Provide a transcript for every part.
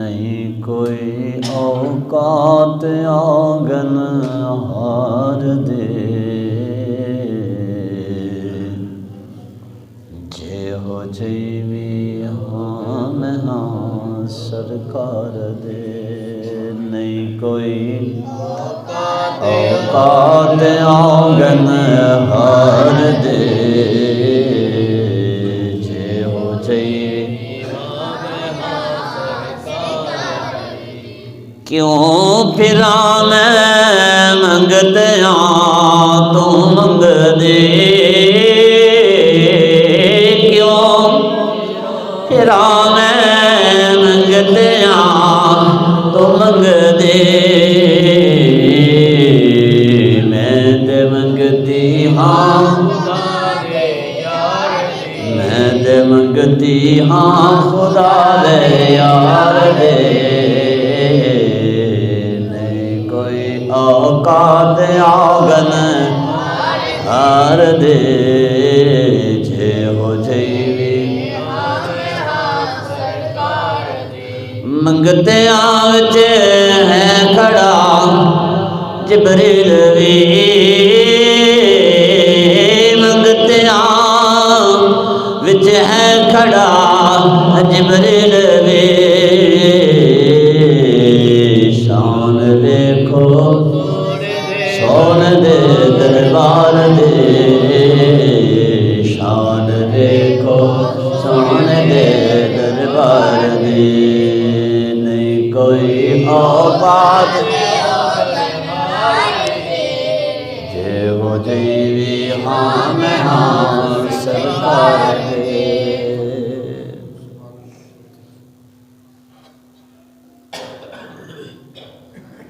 نہیں کوئی اوقات آنگن ہار دے جے ہو جیوی ہاں سرکار دے نہیں کوئی اوقات آنگن ہار دے جے ہو جیوی کیوں پھراں میں منگدیاں تو منگ دے کیوں پھراں میں منگدیاں تو منگ دے میں تے منگتی ہاں میں تے منگتی ہاں خدا دے یار دے اوقات آنگن ہار دے جے ہو جیوی منگتے آج ہے کھڑا جبریل وی منگتے آج ہے کھڑا جبریل وی شان دیکھو سون دے دربار دے شان دیکھو سون دے دربار دے نہیں کوئی اوقات جے ہو جیوی ہاں میں ہاں سرکار دے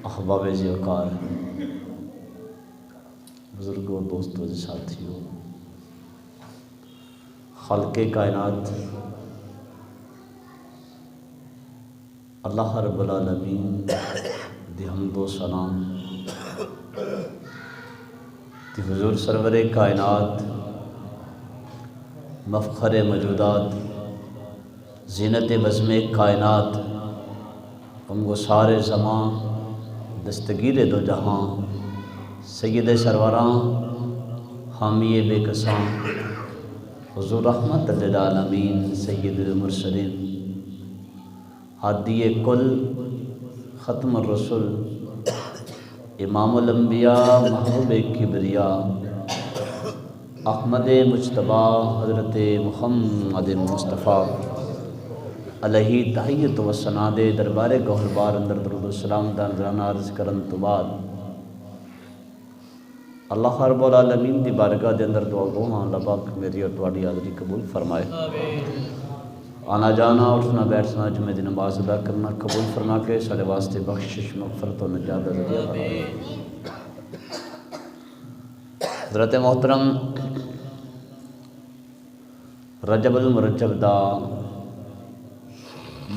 احباب ذوقار بزرگوں دوستوں ساتھیوں خالق کائنات اللہ رب العالمین دی حمد و ثنا دی حضور سرور کائنات مفخر موجودات زینت بزم کائنات غمگسار زمان دستگیر دو جہاں سید سروراں حامی بے کساں حضور رحمت للعالمین سید المرسلین ہادی کل ختم الرسل امام الانبیاء محبوب کبریاء احمد مجتبیٰ حضرت محمد مصطفیٰ علیہ تحیت و ثنا دے دربار گوہربار اندر درود و سلام دا نذرانہ عرض کرن تو بعد اللہ رب العالمین دی بارگاہ دے اندر دعا گو ہاں اللہ پاک میری اور تواڈی حاضری قبول فرمائے آنا جانا اٹھنا بیٹھنا جمعہ دی نماز ادا کرنا قبول فرما کے سارے واسطے بخشش مغفرت و نجات دا ذریعہ فرمائے۔ حضرت محترم رجب المرجب دا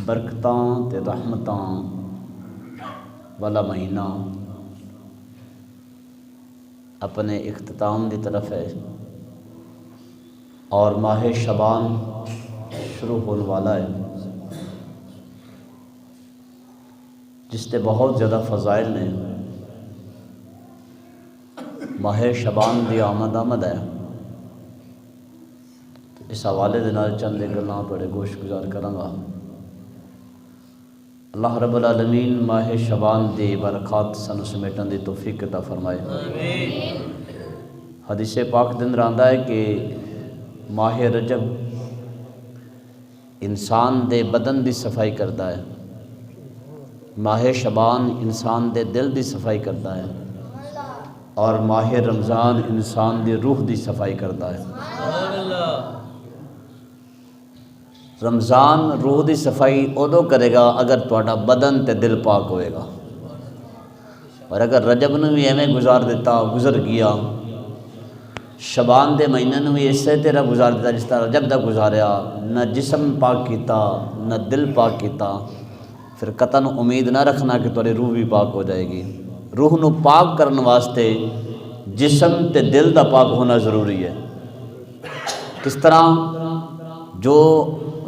برکتاں تے رحمتاں والا مہینہ اپنے اختتام دی طرف ہے اور ماہ شعبان شروع ہونے والا ہے جس تے بہت زیادہ فضائل نے۔ ماہ شعبان دی آمد ہے، اس حوالے دے نال چند گلاں بڑے گوش گزار کراں گا۔ اللہ رب العالمین ماہ شعبان دی برکات سانو سمیٹن دی توفیق عطا فرمائے۔ حدیث پاک دے اندر آندا ہے کہ ماہ رجب انسان دے بدن دی صفائی کرتا ہے، ماہ شعبان انسان دے دل دی صفائی کرتا ہے، اور ماہ رمضان انسان دی روح دی صفائی کرتا ہے۔ رمضان روح دی صفائی ادو کرے گا اگر تہاڈا بدن تے دل پاک ہوئے گا، اور اگر رجب نو بھی ایویں گزار دیتا گزر گیا، شعبان دے مہینے نو بھی اسی طرح گزار دیتا جس طرح رجب دا گزاریا، نہ جسم پاک کیتا نہ دل پاک کیتا، پھر قطعاً امید نہ رکھنا کہ تہاڈی روح بھی پاک ہو جائے گی۔ روح نو پاک کرن واسطے جسم تے دل دا پاک ہونا ضروری ہے۔ کس طرح جو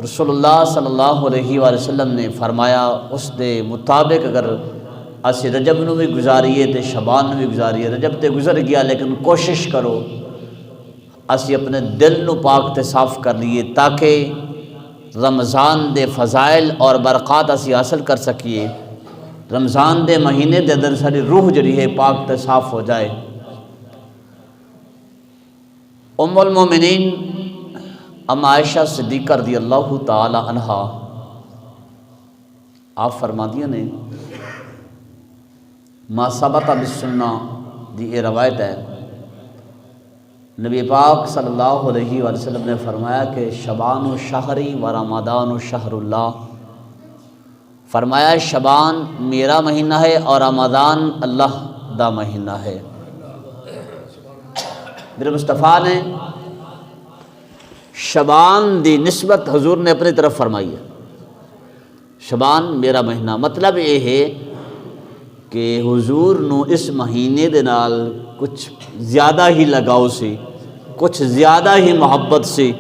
رسول اللہ صلی اللہ علیہ وآلہ وسلم نے فرمایا اس دے مطابق اگر اسی رجب نو بھی گزاریے تے شعبان نو بھی گزاریے، رجب تے گزر گیا لیکن کوشش کرو اسی اپنے دل نو پاک تے صاف کر لیے تاکہ رمضان دے فضائل اور برکات اسی حاصل کر سکیے، رمضان دے مہینے دے اندر ساری روح جڑی ہے پاک تے صاف ہو جائے۔ ام المومنین ام عائشہ صدیقہ رضی اللہ تعالی عنہا آپ فرماندیاں نے ما ثبت بالسنہ دی یہ روایت ہے، نبی پاک صلی اللہ علیہ وآلہ وسلم نے فرمایا کہ شعبان و شہری و رمضان و شہر اللہ، فرمایا شعبان میرا مہینہ ہے اور رمضان اللہ دا مہینہ ہے۔ میرے مصطفیٰ نے شعبان دی نسبت حضور نے اپنی طرف فرمائی ہے، شعبان میرا مہینہ، مطلب یہ ہے کہ حضور نو اس مہینے دے نال کچھ زیادہ ہی لگاؤ سی، کچھ زیادہ ہی محبت سی،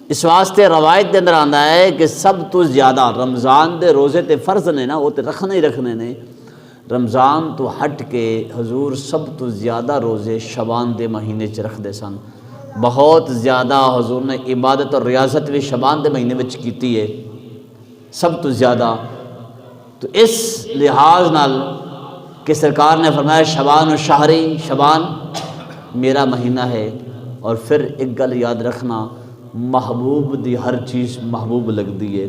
اس واسطے روایت دے اندر آندا ہے کہ سب تو زیادہ رمضان دے روزے تے فرض نے نا وہ تے رکھنے ہی رکھنے نے، رمضان تو ہٹ کے حضور سب تو زیادہ روزے شعبان دے مہینے چ رکھ دے سن، بہت زیادہ حضور نے عبادت اور ریاضت بھی شعبان دے مہینے وچ کیتی ہے سب تو زیادہ۔ تو اس لحاظ نال کہ سرکار نے فرمایا شعبان و شہری، شعبان میرا مہینہ ہے، اور پھر ایک گل یاد رکھنا محبوب دی ہر چیز محبوب لگدی ہے۔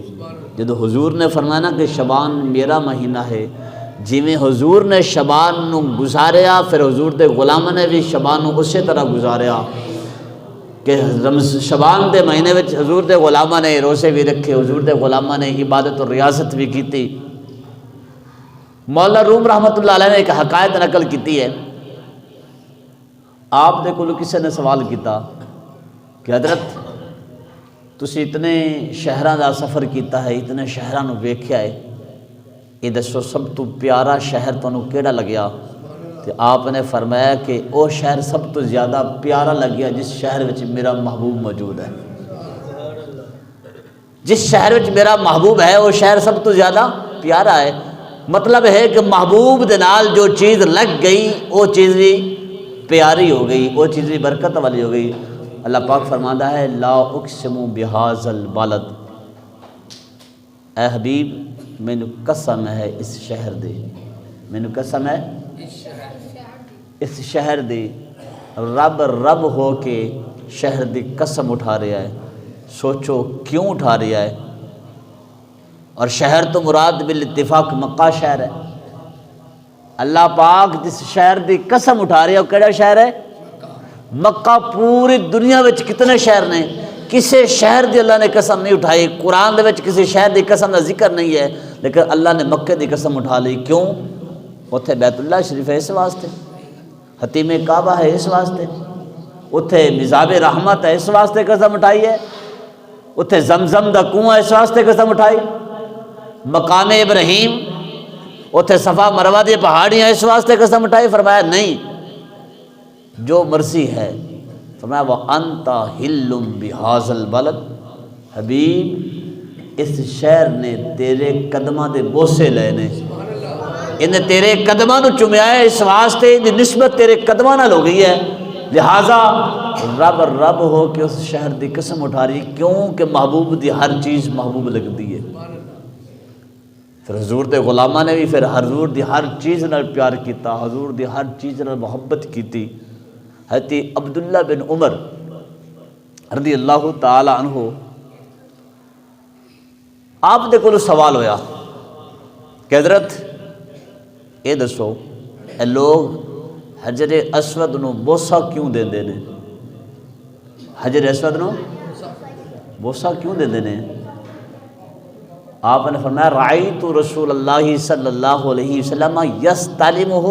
جدو حضور نے فرمایا نا کہ شعبان میرا مہینہ ہے، جویں حضور نے شعبان نو گزاریا پھر حضور دے غلاماں نے بھی شعبان نو اسی طرح گزاریا کہ شعبان دے مہینے وچ حضور دے غلاماں نے روزے بھی رکھے، حضور دے غلاماں نے عبادت اور ریاضت بھی کیتی۔ مولانا روم رحمۃ اللہ علیہ نے ایک حکایت نقل کیتی ہے، آپ دے کولو کسی نے سوال کیتا کہ حضرت تسی اتنے شہراں دا سفر کیتا ہے، اتنے شہراں نو ویکھیا ہے، یہ دسو سب تو پیارا شہر تانوں کیڑا لگیا؟ تو آپ نے فرمایا کہ وہ شہر سب تو زیادہ پیارا لگیا جس شہر وچ میرا محبوب موجود ہے، جس شہر وچ میرا محبوب ہے وہ شہر سب تو زیادہ پیارا ہے۔ مطلب ہے کہ محبوب دے نال جو چیز لگ گئی وہ چیز بھی پیاری ہو گئی، وہ چیز بھی برکت والی ہو گئی۔ اللہ پاک فرماتا ہے لا اقسم بہذا البلد، اے حبیب مینو قسم ہے اس شہر دی، مینو قسم ہے اس شہر دی، رب ہو کے شہر دی قسم اٹھا رہا ہے۔ سوچو کیوں اٹھا رہا ہے؟ اور شہر تو مراد بالاتفاق مکہ شہر ہے۔ اللہ پاک جس شہر دی قسم اٹھا رہا ہے وہ کیڑا شہر ہے؟ مکہ۔ پوری دنیا وچ کتنے شہر نے، کسی شہر دی اللہ نے قسم نہیں اٹھائی، قرآن دے وچ کسی شہر دی قسم کا ذکر نہیں ہے، لیکن اللہ نے مکے دی قسم اٹھا لی۔ کیوں؟ اتھے بیت اللہ شریف ہے اس واسطے، حتیم کعبہ ہے اس واسطے، اتھے مزاب رحمت ہے اس واسطے قسم اٹھائی ہے، اتھے زمزم دا کنواں اس واسطے قسم اٹھائی، مقام ابراہیم، اتھے صفا مروہ دی پہاڑیاں اس واسطے قسم اٹھائی۔ فرمایا نہیں، جو مرضی ہے، فرمایا وَأَنْتَ حِلٌّ بِهَذَا الْبَلَدِ، حبیب اس شہر نے تیرے قدماں دے بوسے لے نے، انہیں تیرے قدماں نو چومیا ہے، اس واسطے دی نسبت تیرے قدماں نال ہو گئی ہے، لہٰذا رب ہو کے اس شہر دی قسم اٹھا رہی، کیوں کہ محبوب دی ہر چیز محبوب لگتی ہے۔ پھر حضور دے غلاماں نے بھی پھر حضور دی ہر چیز نال پیار کیتا، حضور دی ہر چیز نال محبت کیتی۔ حضرت عبداللہ بن عمر رضی اللہ تعالی عنہ آپ دے کولو سوال ہویا کہ حضرت یہ دسو اے لوگ حجر اسود نو بوسا کیوں دیندے نے؟ حجر اسود نو بوسا کیوں دیندے نے؟ آپ نے فرمایا رأیت رسول اللہ صلی اللہ علیہ وسلم یستلمہ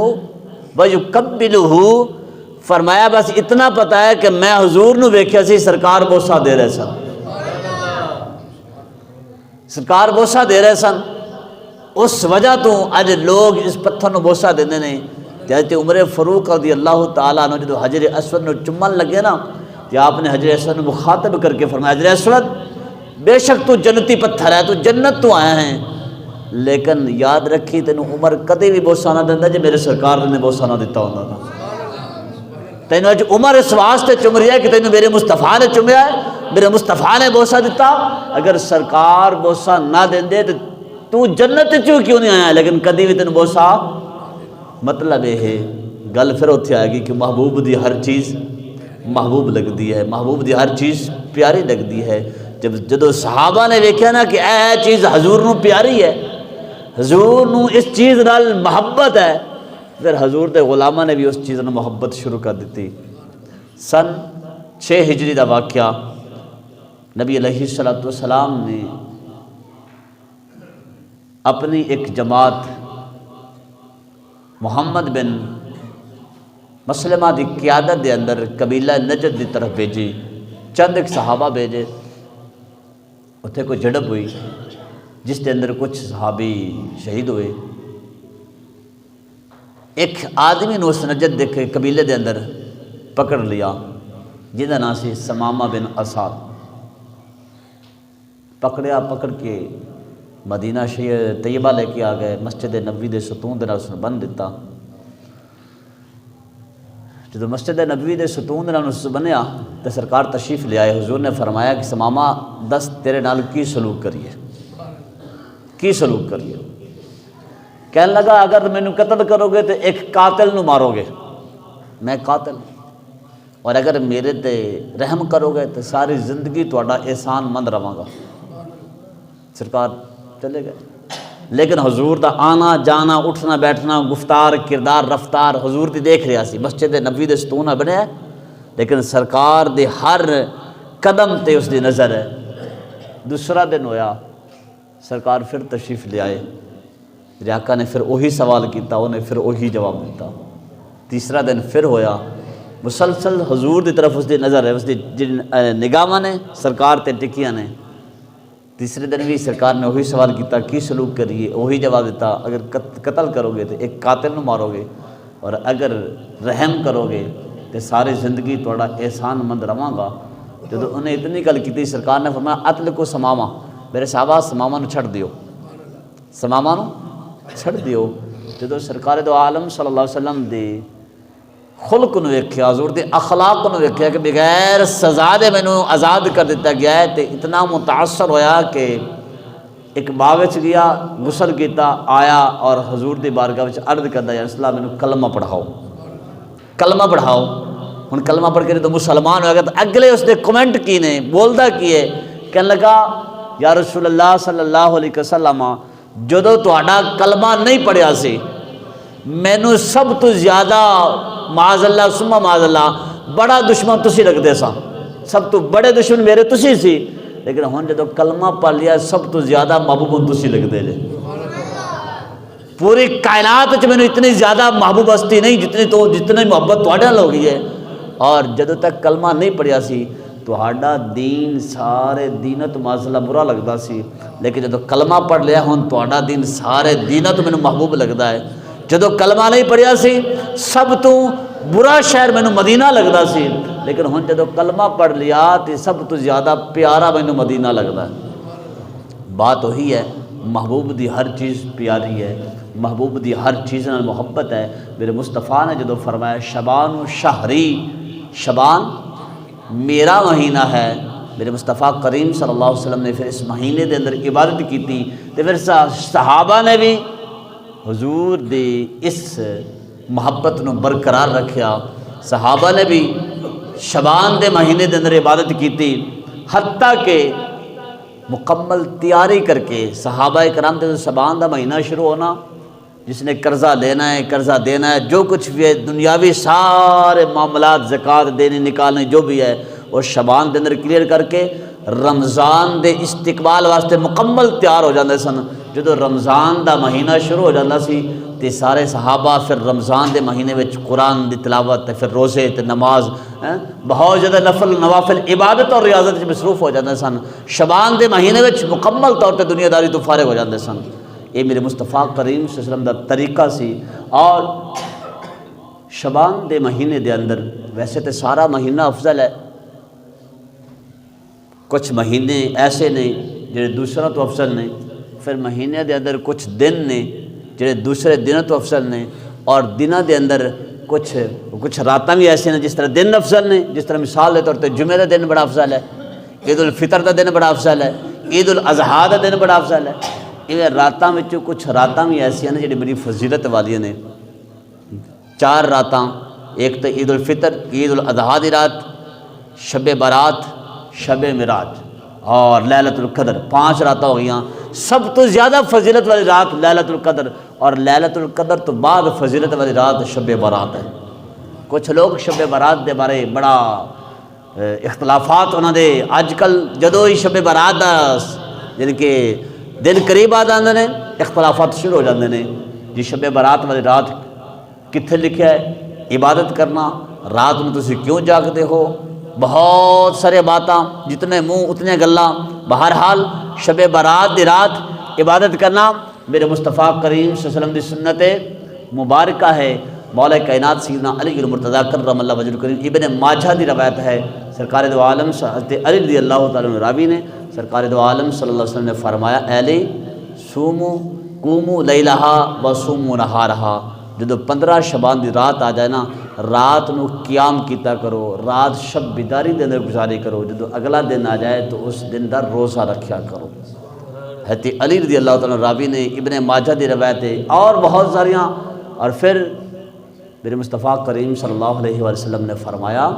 ویقبلہ، فرمایا بس اتنا پتا ہے کہ میں حضور نو ویکھیا سی سرکار بوسا دے رہے سن، سرکار بوسا دے رہے سن، اس وجہ تو اج لوگ اس پتھر نو بوسا دیندے نے۔ حضرت عمر فاروق رضی اللہ تعالیٰ عنہ جدو حجر اسود نو چمن لگے نا، کہ آپ نے حجر اسود نو مخاطب کر کے فرمایا حجر اسود بے شک تو جنتی پتھر ہے، تو جنت تو آیا ہے، لیکن یاد رکھی تینوں عمر کدی بھی بوسا نہ دینا جی میرے سرکار نے بوسا نہ دیتا ہوتا تھا۔ تینوں اج عمر اس واسطے چم رہی ہے کہ تینوں میرے مصطفیٰ نے چومیا ہے، میرے مصطفیٰ نے بوسا دیتا۔ اگر سرکار بوسا نہ دیں تو جنت چوں کیوں نہیں آیا، لیکن کدی بھی تینوں بوسا، مطلب یہ ہے گل پھر اتھے آئے گی کہ محبوب دی ہر چیز محبوب لگتی ہے، محبوب دی ہر چیز پیاری لگتی ہے۔ جدو صحابہ نے ویکھیا نا کہ اے چیز حضور نو پیاری ہے، حضور نو اس چیز نال محبت ہے، پھر حضور دے غلامہ نے بھی اس چیز نال محبت شروع کر دیتی۔ سن 6 ہجری دا واقعہ، نبی علیہ السلام نے اپنی ایک جماعت محمد بن مسلمہ دی قیادت دے اندر قبیلہ نجد دی طرف بھیجی، چند ایک صحابہ بھیجے، اتھے کوئی جھڑپ ہوئی جس کے اندر کچھ صحابی شہید ہوئے۔ ایک آدمی نے اس نجد دے قبیلے دے اندر پکڑ لیا جنہاں نام سی سمامہ بن اساد، پکڑیا، پکڑ کے مدینہ طیبہ لے کے آ گئے، مسجد نبوی دے ستون دے نال اس نے بن دیتا۔ جب مسجد نبوی دے ستون دے نال اس بنیا تو سرکار تشریف لے آئے، حضور نے فرمایا کہ سمامہ دس تیرے نال کی سلوک کریے، کی سلوک کریے؟ کہنے لگا اگر مینوں قتل کرو گے تو ایک قاتل نو مارو گے، میں قاتل، اور اگر میرے تے رحم کرو گے تو ساری زندگی تہاڈا احسان مند رہاں گا۔ سرکار چلے گئے، لیکن حضور دا آنا جانا اٹھنا بیٹھنا گفتار کردار رفتار حضور دی دیکھ رہا سی، مسجد نبوی دے ستون بنیا ہے لیکن سرکار دے ہر قدم تے اس دی نظر ہے۔ دوسرا دن ہویا، سرکار پھر تشریف لے آئے، میرے آقا نے پھر وہی سوال کیتا، انہیں پھر وہی جواب دیتا۔ تیسرا دن پھر ہویا، مسلسل حضور دی طرف اس دی نظر ہے، اس دی نگاہاں نے سرکار تے ٹکیاں نے۔ تیسرے دن بھی سرکار نے وہی سوال کیتا، کی سلوک کریے؟ وہی جواب دیتا، اگر قتل کرو گے تو ایک قاتل نو مارو گے، اور اگر رحم کرو گے تو ساری زندگی تھوڑا احسان مند رہاں گا۔ جب انہیں اتنی گل کی سرکار نے فرمایا اطلقوا سمامہ، میرے صحابہ سمامہ نو چھڑ دیو، سمامہ نو چھڑ دیو۔ جب سرکار دو عالم صلی اللہ علیہ وسلم دے خلق نو ویکھیا، حضور دے اخلاق نو ویکھیا کہ بغیر سزا دے مینوں آزاد کر دیتا گیا ہے، تے اتنا متاثر ہویا کہ ایک باغ وچ گیا، غسل کیتا، آیا اور حضور دی بارگاہ وچ عرض کردا یا رسول اللہ مینوں کلمہ پڑھاؤ، کلمہ پڑھاؤ۔ ہن کلمہ پڑھ کے تو مسلمان ہو گیا، تو اگلے اس دے کمنٹ کی نے، بولدا کی ہے، کہنے لگا یا رسول اللہ صلی اللہ علیہ وسلم جدوں تہاڈا کلمہ نہیں پڑھیا سی مینوں سب تو زیادہ معاذ اللہ ثم معاذ اللہ بڑا دشمن تسی لگدے سا، سب تو بڑے دشمن میرے تسی سی، لیکن ہن جدوں کلمہ پڑھ لیا سب تو زیادہ محبوب تسی لگدے جے۔ پوری کائنات وچ مینوں اتنی زیادہ محبوب ہستی نہیں جتنی محبت تہاڈے نال ہو گئی ہے۔ اور جدوں تک کلمہ نہیں پڑھیا سی تہاڈا دین سارے دیناں تو معاذ اللہ برا لگدا سی، لیکن جدوں کلمہ پڑھ لیا ہن تہاڈا دین سارے دیناں تو مینوں محبوب لگدا ہے۔ جدوں کلمہ نہیں پڑھیا سی سب تو برا شہر مینوں مدینہ لگدا سی، لیکن ہن جدوں کلمہ پڑھ لیا تو سب تو زیادہ پیارا مینوں مدینہ لگدا ہے۔ بات وہی ہے، محبوب دی ہر چیز پیاری ہے، محبوب دی ہر چیز نال محبت ہے۔ میرے مصطفیٰ نے جدوں فرمایا شبان شہری، شبان میرا مہینہ ہے، میرے مصطفیٰ کریم صلی اللہ علیہ وسلم نے پھر اس مہینے دے اندر عبادت کی تھی، تو پھر صحابہ نے بھی حضور دی اس محبت نو برقرار رکھیا، صحابہ نے بھی شبان دے مہینے دے اندر عبادت کی تھی، حتیٰ کہ مکمل تیاری کر کے صحابہ کرام دے شبان دا مہینہ شروع ہونا، جس نے قرضہ لینا ہے قرضہ دینا ہے، جو کچھ بھی ہے دنیاوی سارے معاملات زکوٰۃ دینی نکالنے جو بھی ہے وہ شبان دے اندر کلیئر کر کے رمضان دے استقبال واسطے مکمل تیار ہو جاندے سن۔ جدو رمضان دا مہینہ شروع ہو جاتا سی تے سارے صحابہ پھر رمضان دے مہینے وچ قرآن دی تلاوت، پھر روزے تے نماز، بہت زیادہ نفل نوافل عبادت اور ریاضت میں مصروف ہو جاتے سن۔ شبان دے مہینے وچ مکمل طور تے دنیا داری تو فارغ ہو جاتے سن۔ یہ میرے مصطفیٰ کریم صلی اللہ علیہ وسلم دا طریقہ سی۔ اور شبان دے مہینے دے اندر ویسے تے سارا مہینہ افضل ہے، کچھ مہینے ایسے نے جڑے دوسروں تو افضل نے، پھر مہینے دے اندر کچھ دن نے جڑے دوسرے دنوں تو افضل نے، اور دنوں دے اندر کچھ راتاں بھی ایسے ہیں جس طرح دن افضل نے، جس طرح مثال کے طور پہ جمعے کا دن بڑا افضل ہے، عید الفطر کا دن بڑا افضل ہے، عید الاضحیٰ کا دن بڑا افضل ہے۔ یہ راتاں وچوں کچھ راتاں بھی ایسیاں نے جڑی بڑی فضیلت والیاں نے۔ 4 راتاں، ایک تو عید الفطر، عید الاضحیٰ دی رات، شب برات، شب معراج اور لیلۃ القدر، 5 راتاں ہو گئیاں۔ سب تو زیادہ فضیلت والی رات لیلۃ القدر، اور لیلۃ القدر تو بعد فضیلت والی رات شب برات ہے۔ کچھ لوگ شب برات دے بارے بڑا اختلافات انہوں دے، اج کل جدو ہی شب برات دا یعنی کہ دن قریب آ جاندے نے اختلافات شروع ہو جاندے نے جی شب برات والی رات کتنے لکھا ہے، عبادت کرنا رات میں تسی کیوں جاگتے ہو، بہت سارے باتاں، جتنے منہ اتنے گلاں۔ بہرحال شب برات دی رات عبادت کرنا میرے مصطفیٰ کریم صلی اللہ علیہ وسلم دی سنت مبارکہ ہے۔ مولا کائنات سیدنا علی المرتضیٰ کرم اللہ وجہ الکریم، ابن ماجہ دی روایت ہے، سرکار دو عالم حضرت علی رضی اللہ تعالیٰ عنہ راوی نے، سرکار دو عالم صلی اللہ علیہ وسلم نے فرمایا، اے علی سومو قومو لیلہا و سومو نہارہا، جدو 15 شبان دی رات آ جائے نا، رات نو قیام کیتا کرو، رات شب بیداری دے اندر گزاری کرو، جدو اگلا دن آ جائے تو اس دن دا روزہ رکھیا کرو۔ حضرت علی رضی اللہ تعالیٰ راوی نے، ابن ماجہ دی روایت ہے اور بہت ساریاں۔ اور پھر میرے مصطفیٰ کریم صلی اللہ علیہ وآلہ وسلم نے فرمایا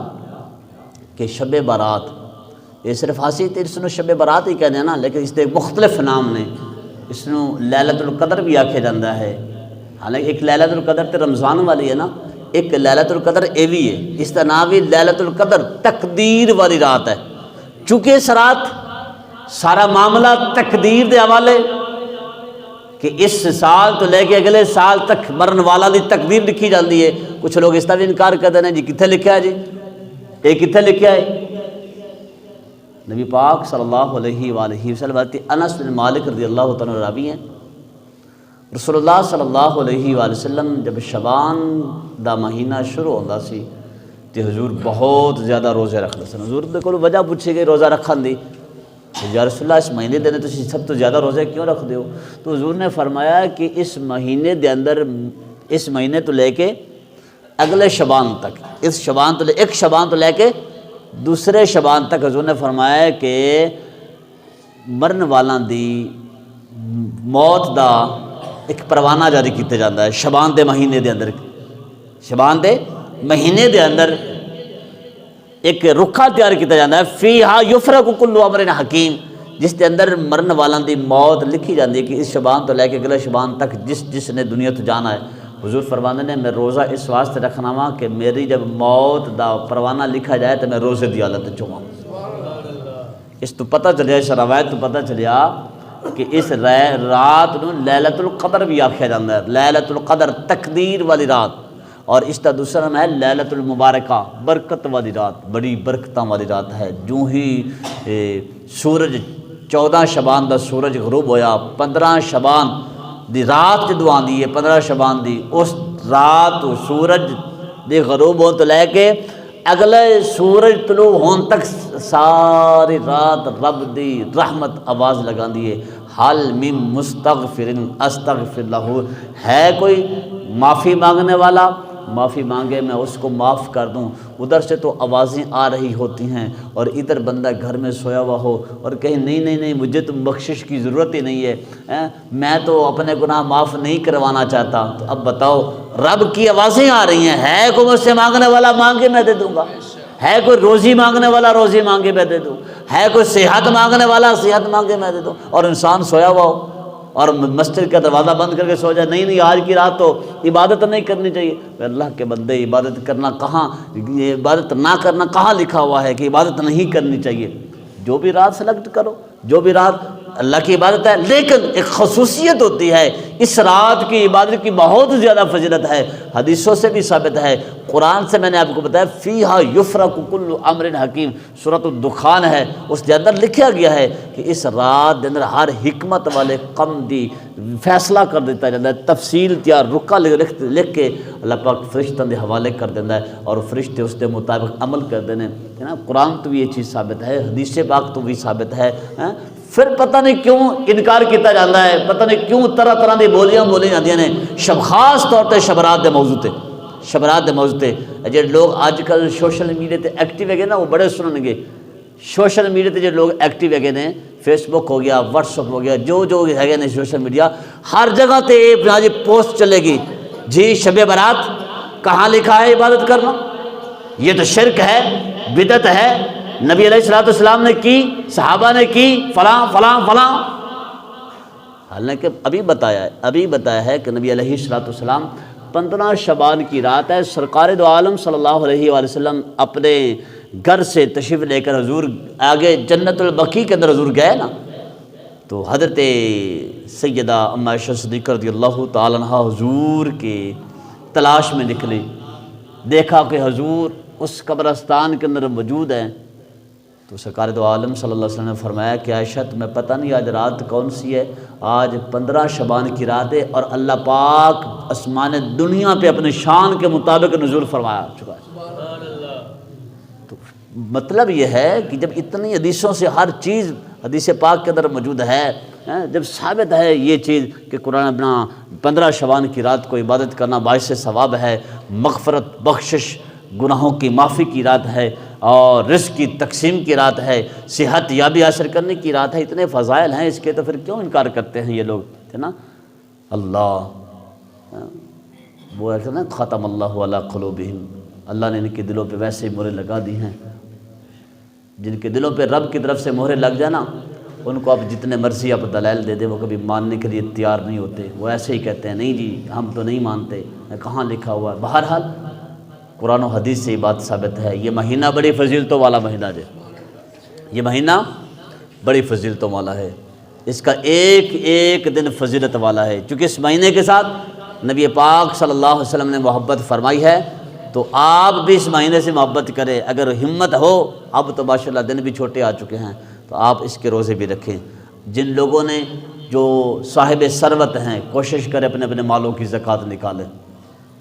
کہ شب برات، یہ صرف ہاسی تے اس نو شب برات ہی کہنے ہیں نا، لیکن اس کے مختلف نام نے، اس نو لیلۃ القدر بھی آکھے جاندہ ہے۔ حالانکہ ایک لیلۃ القدر تے رمضان والی ہے نا، ایک لیلۃ القدر اے بھی ہے، اس کا نام بھی لیلۃ القدر تقدیر والی رات ہے۔ چونکہ اس رات سارا معاملہ تقدیر دے حوالے کہ اس سال تو لے کے اگلے سال تک مرن والا دی تقدیر لکھی جاندی ہے۔ کچھ لوگ اس کا بھی انکار کرتے ہیں جی کتنے لکھا ہے، جی یہ کتنے لکھا ہے؟ نبی پاک صلی اللہ علیہ وآلہ وسلم، انس بن مالک رضی اللہ تعالیٰ عنہ راوی ہیں، رسول اللہ صلی اللہ علیہ وآلہ وسلم جب شعبان دا مہینہ شروع ہوتا سی تو حضور بہت زیادہ روزے رکھتے سن۔ حضور دے کول وجہ پوچھی گئی روزہ رکھن دی، یا رسول اللہ اس مہینے دے تسی سب تو زیادہ روزے کیوں رکھ دیو؟ تو حضور نے فرمایا کہ اس مہینے دے اندر، اس مہینے تو لے کے اگلے شعبان تک، اس شعبان تو ایک شعبان تو لے کے دوسرے شعبان تک، حضور نے فرمایا کہ مرن والاں دی موت دا ایک پروانہ جاری کیتے جاتا ہے شعبان دے مہینے دے اندر۔ شعبان دے مہینے دے اندر ایک رکھا تیار کیتا جاتا ہے، فیہا یفرق کل امر حکیم، جس دے اندر مرن والاں دی موت لکھی جاتی ہے کہ اس شعبان تو لے کے اگلے شعبان تک جس نے دنیا تو جانا ہے۔ حضور فرماندے نے میں روزہ اس واسطے رکھنا وا کہ میری جب موت دا پروانہ لکھا جائے تو میں روزے دی حالت چواں۔ اس تو پتہ چلیا، اس روایت تو پتہ چلیا کہ اس رات نو لیلۃ القدر بھی آکھیا جاتا ہے، لیلۃ القدر تقدیر والی رات، اور اس کا دوسرا نام ہے لیلۃ المبارکہ، برکت والی رات، بڑی برکتاں والی رات ہے۔ جو ہی سورج 14 شعبان دا سورج غروب ہویا، 15 شعبان دی رات جدو آندی ہے، 15 شعبان دی اس رات سورج دی غروب ہون تو لے کے اگلے سورج طلوع ہون تک ساری رات رب دی رحمت آواز لگان دی ہے، حل من مستغفر استغفر لہ، ہے کوئی معافی مانگنے والا، معافی مانگے میں اس کو معاف کر دوں۔ ادھر سے تو آوازیں آ رہی ہوتی ہیں اور ادھر بندہ گھر میں سویا ہوا ہو اور کہیں نہیں مجھے تو بخشش کی ضرورت ہی نہیں ہے، میں تو اپنے گناہ معاف نہیں کروانا چاہتا۔ تو اب بتاؤ رب کی آوازیں آ رہی ہیں، ہے کوئی مجھ سے مانگنے والا مانگے میں دے دوں گا، ہے کوئی روزی مانگنے والا روزی مانگے میں دے دوں، ہے کوئی صحت مانگنے والا صحت مانگے میں دے دوں، اور انسان سویا ہوا ہو اور مسجد کا دروازہ بند کر کے سو جائے، نہیں آج کی رات تو عبادت نہیں کرنی چاہیے۔ اللہ کے بندے، عبادت کرنا کہاں، عبادت نہ کرنا کہاں لکھا ہوا ہے کہ عبادت نہیں کرنی چاہیے؟ جو بھی رات سلیکٹ کرو، جو بھی رات اللہ کی عبادت ہے، لیکن ایک خصوصیت ہوتی ہے، اس رات کی عبادت کی بہت زیادہ فضیلت ہے، حدیثوں سے بھی ثابت ہے، قرآن سے میں نے آپ کو بتایا فیہا یفرق کل امر حکیم، سورۃ الدخان ہے، اس کے اندر لکھا گیا ہے کہ اس رات کے اندر ہر حکمت والے کم دی فیصلہ کر دیتا جاتا ہے، تفصیل تیار رکا لکھ کے اللہ پاک فرشتوں کے حوالے کر دیتا ہے، اور فرشتے اس کے مطابق عمل کر دینے ہے نا۔ قرآن تو بھی یہ چیز ثابت ہے، حدیث پاک تو بھی ثابت ہے، پھر پتہ نہیں کیوں انکار کیتا جاتا ہے، پتہ نہیں کیوں طرح طرح کی بولیاں بولی جاتی ہیں، خاص طور پہ شبرات کے موضوع تے، شبرات کے موضوع تے جو لوگ اج کل سوشل میڈیا تے ایکٹیو ہے نا، وہ بڑے سنن گے، سوشل میڈیا تے جو لوگ ایکٹیو ہے نے، فیس بک ہو گیا، واٹس ایپ ہو گیا، جو ہے نے سوشل میڈیا، ہر جگہ تے جی پوسٹ چلے گی جی شب برات کہاں لکھا ہے عبادت کرنا، یہ تو شرک ہے، بدعت ہے، نبی علیہ الصلوۃ والسلام نے کی، صحابہ نے کی، فلاں فلاں فلاں، حالانکہ ابھی بتایا ہے کہ نبی علیہ الصلوۃ والسلام 15 شعبان کی رات ہے، سرکار دو عالم صلی اللہ علیہ وآلہ وسلم اپنے گھر سے تشریف لے کر حضور آگے جنت البقیع کے اندر حضور گئے نا، تو حضرت سیدہ ام عائشہ صدیقہ رضی اللہ تعالی عنہ حضور کے تلاش میں نکلی، دیکھا کہ حضور اس قبرستان کے اندر موجود ہیں، تو سرکار دو عالم صلی اللہ علیہ وسلم نے فرمایا کہ عائشہ تمہیں پتہ نہیں آج رات کون سی ہے، آج 15 شعبان کی رات ہے، اور اللہ پاک آسمان دنیا پہ اپنے شان کے مطابق نزول فرمایا چکا ہے۔ تو مطلب یہ ہے کہ جب اتنی حدیثوں سے ہر چیز حدیث پاک کے اندر موجود ہے، جب ثابت ہے یہ چیز کہ قرآن اپنا 15 شعبان کی رات کو عبادت کرنا باعث ثواب ہے، مغفرت بخشش گناہوں کی معافی کی رات ہے، اور رزق کی تقسیم کی رات ہے، صحت یابی حاصل کرنے کی رات ہے، اتنے فضائل ہیں اس کے، تو پھر کیوں انکار کرتے ہیں یہ لوگ، ہے نا۔ اللہ وہ ہے نا ختم اللہ علی قلوبہم، اللہ نے ان کے دلوں پہ ویسے مہریں لگا دی ہیں، جن کے دلوں پہ رب کی طرف سے مہریں لگ جانا، ان کو آپ جتنے مرضی آپ دلائل دے دیں وہ کبھی ماننے کے لیے تیار نہیں ہوتے، وہ ایسے ہی کہتے ہیں نہیں جی ہم تو نہیں مانتے، کہاں لکھا ہوا ہے۔ بہرحال قرآن و حدیث سے یہ بات ثابت ہے، یہ مہینہ بڑی فضیلتوں والا مہینہ ہے، یہ مہینہ بڑی فضیلتوں والا ہے، اس کا ایک ایک دن فضیلت والا ہے، چونکہ اس مہینے کے ساتھ نبی پاک صلی اللہ علیہ وسلم نے محبت فرمائی ہے، تو آپ بھی اس مہینے سے محبت کریں، اگر ہمت ہو، اب تو ماشاءاللہ دن بھی چھوٹے آ چکے ہیں، تو آپ اس کے روزے بھی رکھیں۔ جن لوگوں نے جو صاحب ثروت ہیں کوشش کریں اپنے اپنے مالوں کی زکوٰۃ نکالیں،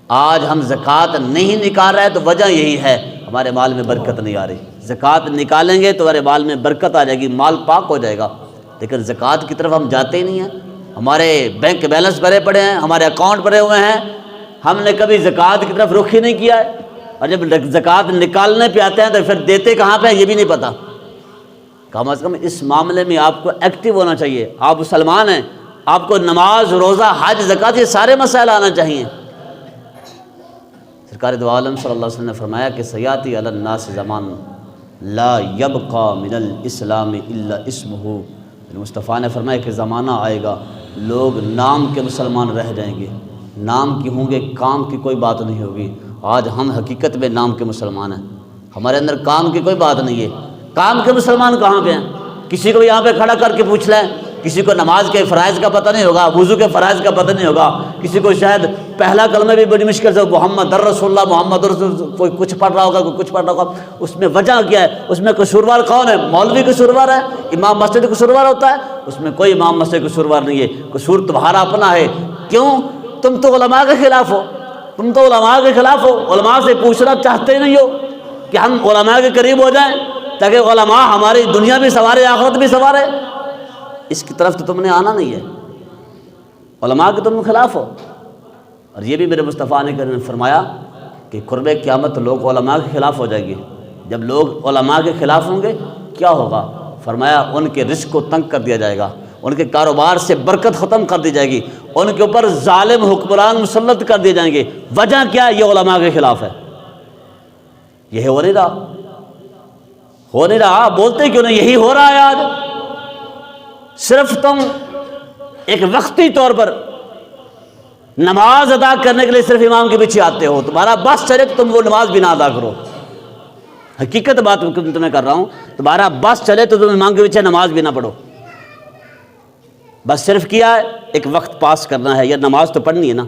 آج ہم زکوٰۃ نہیں نکال رہے تو وجہ یہی ہے، ہمارے مال میں برکت نہیں آ رہی، زکوٰۃ نکالیں گے تو ہمارے مال میں برکت آ جائے گی، مال پاک ہو جائے گا، لیکن زکوٰۃ کی طرف ہم جاتے ہی نہیں ہیں، ہمارے بینک بیلنس بھرے پڑے ہیں، ہمارے اکاؤنٹ بھرے ہوئے ہیں، ہم نے کبھی زکوٰۃ کی طرف رخ ہی نہیں کیا ہے، اور جب زکوٰۃ نکالنے پہ آتے ہیں تو پھر دیتے کہاں پہ یہ بھی نہیں پتہ۔ کم از کم اس معاملے میں آپ کو ایکٹیو ہونا چاہیے، آپ مسلمان ہیں، آپ کو نماز روزہ حج زکوٰۃ یہ سارے مسائل آنا چاہیے۔ سرکار دو عالم صلی اللہ علیہ وسلم نے فرمایا کہ سیاتی علی الناس زمان لا یبقى من الاسلام الا اسمہ، مصطفیٰ نے فرمایا کہ زمانہ آئے گا لوگ نام کے مسلمان رہ جائیں گے، نام کی ہوں گے، کام کی کوئی بات نہیں ہوگی۔ آج ہم حقیقت میں نام کے مسلمان ہیں، ہمارے اندر کام کی کوئی بات نہیں ہے، کام کے مسلمان کہاں پہ ہیں؟ کسی کو یہاں پہ کھڑا کر کے پوچھ لیں، کسی کو نماز کے فرائض کا پتہ نہیں ہوگا، وضو کے فرائض کا پتہ نہیں ہوگا، کسی کو شاید پہلا کلمہ بھی بڑی مشکل سے محمد رسول اللہ محمد رسول، کوئی کچھ پڑھ رہا ہوگا، کوئی کچھ پڑھ رہا ہوگا، اس میں وجہ کیا ہے؟ اس میں قصوروار کون ہے؟ مولوی قصوروار ہے، امام مسجد قصوروار ہوتا ہے؟ اس میں کوئی امام مسجد قصوروار نہیں ہے، قصور تمہارا اپنا ہے۔ کیوں؟ تم تو علماء کے خلاف ہو، تم تو علماء کے خلاف ہو، علماء سے پوچھنا چاہتے ہی نہیں ہو کہ ہم علماء کے قریب ہو جائیں تاکہ علماء ہماری دنیا بھی سنوارے آخرت بھی سنوارے، اس کی طرف تو تم نے آنا نہیں ہے، علماء کے تم خلاف ہو۔ اور یہ بھی میرے مصطفیٰ نے فرمایا کہ قرب قیامت لوگ علماء کے خلاف ہو جائیں گے، جب لوگ علماء کے خلاف ہوں گے کیا ہوگا؟ فرمایا ان کے رزق کو تنگ کر دیا جائے گا، ان کے کاروبار سے برکت ختم کر دی جائے گی، ان کے اوپر ظالم حکمران مسلط کر دیے جائیں گے۔ وجہ کیا؟ یہ علماء کے خلاف ہے، یہ ہو نہیں رہا، ہو نہیں رہا، بولتے کیوں نہیں؟ یہی ہو رہا ہے آج۔ صرف تم ایک وقتی طور پر نماز ادا کرنے کے لیے صرف امام کے پیچھے آتے ہو، تمہارا بس چلے تو تم وہ نماز بھی نہ ادا کرو، حقیقت بات تمہیں کر رہا ہوں، تمہارا بس چلے تو تم امام کے پیچھے نماز بھی نہ پڑھو، بس صرف کیا ہے ایک وقت پاس کرنا ہے، یا نماز تو پڑھنی ہے نا،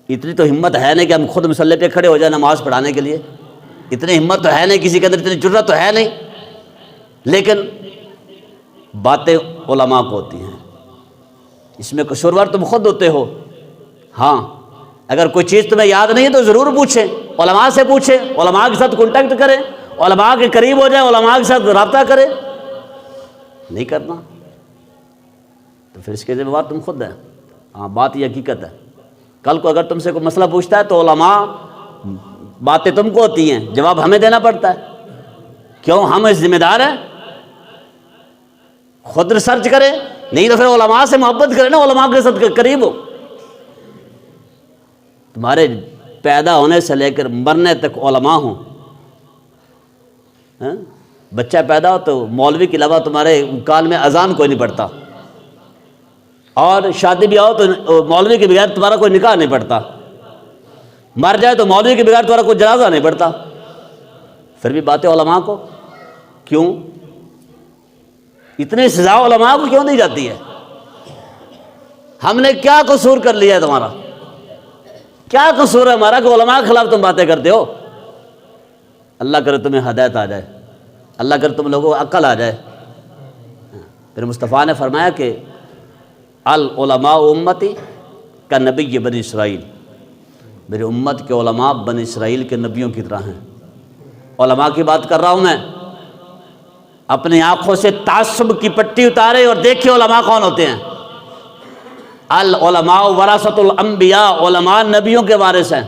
اتنی تو ہمت ہے نہیں کہ ہم خود مصلی پہ کھڑے ہو جائیں نماز پڑھانے کے لیے، اتنی ہمت تو ہے نہیں کسی کے اندر، اتنی جرأت تو ہے نہیں، لیکن باتیں علماء کو ہوتی ہیں، اس میں قصوروار تم خود ہوتے ہو۔ ہاں اگر کوئی چیز تمہیں یاد نہیں ہے تو ضرور پوچھیں، علماء سے پوچھیں، علماء کے ساتھ کانٹیکٹ کریں، علماء کے قریب ہو جائیں، علماء کے ساتھ رابطہ کریں، نہیں کرنا تو پھر اس کے ذمہ دار تم خود ہیں۔ ہاں بات یہ حقیقت ہے، کل کو اگر تم سے کوئی مسئلہ پوچھتا ہے تو علماء باتیں تم کو ہوتی ہیں، جواب ہمیں دینا پڑتا ہے، کیوں؟ ہم اس ذمہ دار ہیں، خود ریسرچ کریں، نہیں تو پھر علماء سے محبت کریں نا، علماء کے ساتھ قریب ہو۔ تمہارے پیدا ہونے سے لے کر مرنے تک علماء ہوں، بچہ پیدا ہو تو مولوی کے علاوہ تمہارے کال میں اذان کوئی نہیں پڑتا، اور شادی بھی ہو تو مولوی کے بغیر تمہارا کوئی نکاح نہیں پڑتا، مر جائے تو مولوی کے بغیر تمہارا کوئی جنازہ نہیں پڑتا، پھر بھی باتیں علماء کو کیوں؟ اتنی سزا علماء کو کیوں دی جاتی ہے؟ ہم نے کیا قصور کر لیا ہے تمہارا؟ کیا قصور ہے ہمارا کہ علماء کے خلاف تم باتیں کرتے ہو؟ اللہ کرے تمہیں ہدایت آ جائے، اللہ کرے تم لوگوں کو عقل آ جائے۔ پھر مصطفیٰ نے فرمایا کہ العلماء امتی کا نبی بنی اسرائیل، میری امت کے علماء بنی اسرائیل کے نبیوں کی طرح ہیں۔ علماء کی بات کر رہا ہوں میں، اپنی آنکھوں سے تعصب کی پٹی اتارے اور دیکھیں علماء کون ہوتے ہیں۔ العلماء ورثۃ الانبیاء، علماء نبیوں کے وارث ہیں۔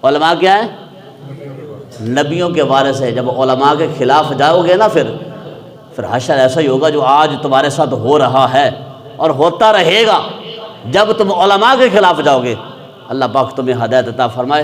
علماء کیا ہے؟ نبیوں کے وارث ہیں۔ جب علماء کے خلاف جاؤ گے نا پھر حشر ایسا ہی ہوگا جو آج تمہارے ساتھ ہو رہا ہے اور ہوتا رہے گا۔ جب تم علماء کے خلاف جاؤ گے، اللہ پاک تمہیں ہدایت عطا فرمائے۔